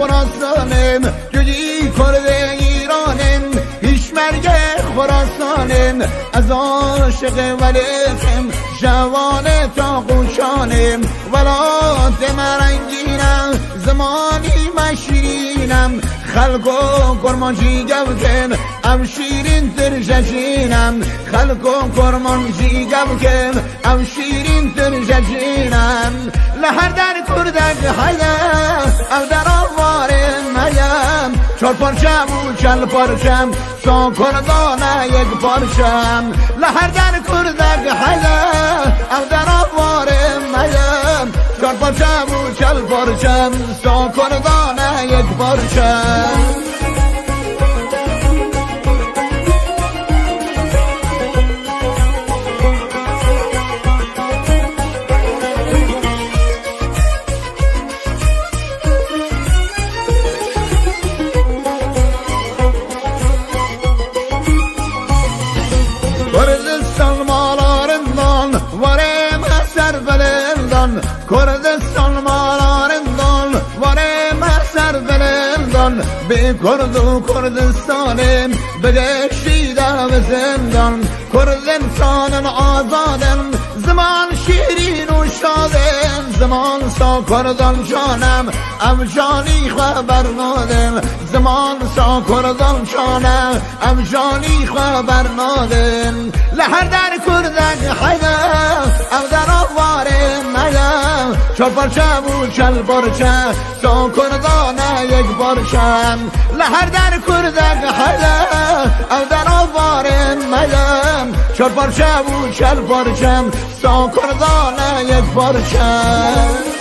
خراسانم جوی کرد ایرانم پیشمرگ خراسانم از عاشق ولیخم جوان تا قوشانم ولات مرنگینم زمانی مشیرینم خلقو کرمانجی گوکن ام شیرین تر ججینم خلقو کرمانجی گوکن ام شیرین تر ججینم لهر در کردک حیا او در آوارم میم چار پارچم و چل پارچم سا کردانه یک پارچم لهر در کردک حیا او در آوارم میم چار پارچم و چل پارچم سا کردانه یک پارچم Kurdistan malarından varım eser belirden Kurdistan malarından varım eser belirden Bir kurdu Kurdistan'ım bedeşide ve zindan Kurdistan'ın azadım zaman şirin uşadım Zaman sağ kurdan canım ev cani haber nadim Zaman sağ kurdan canım ev cani haber nadim لهر در کردک حیا او در آوارم میم چار پارچم و چل پارچم سا کردانه یک پارچم لهر در کردک حیا او در آوارم میم چار پارچم و چل پارچم سا کردانه یک پارچم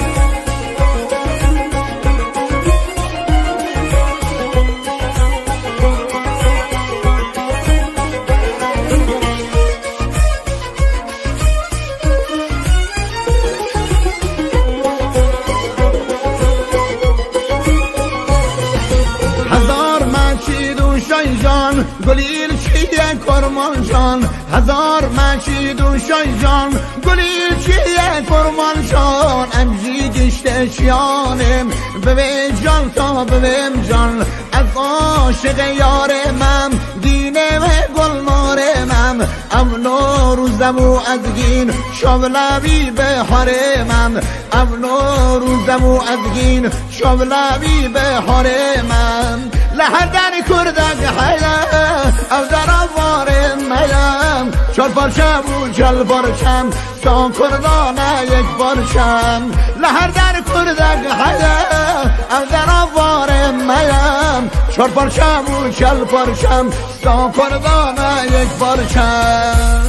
جان گلیل چیه کرمان جان هزار مچید و جان گلیل چیه کرمان جان امجی گشته چیانم ببین جان تا ببین جان از عاشق یارمم دینه و گلمارمم امنو روزم و ازگین شابلوی به حرمم امنو روزم و ازگین شابلوی به حرمم لهر در کردک حیا او در آوارم میم چار پارچم و چل پارچم سا کردانه یک پارچم لهر در کردک حیا او در آوارم میم چار پارچم و چل پارچم سا کردانه یک پارچم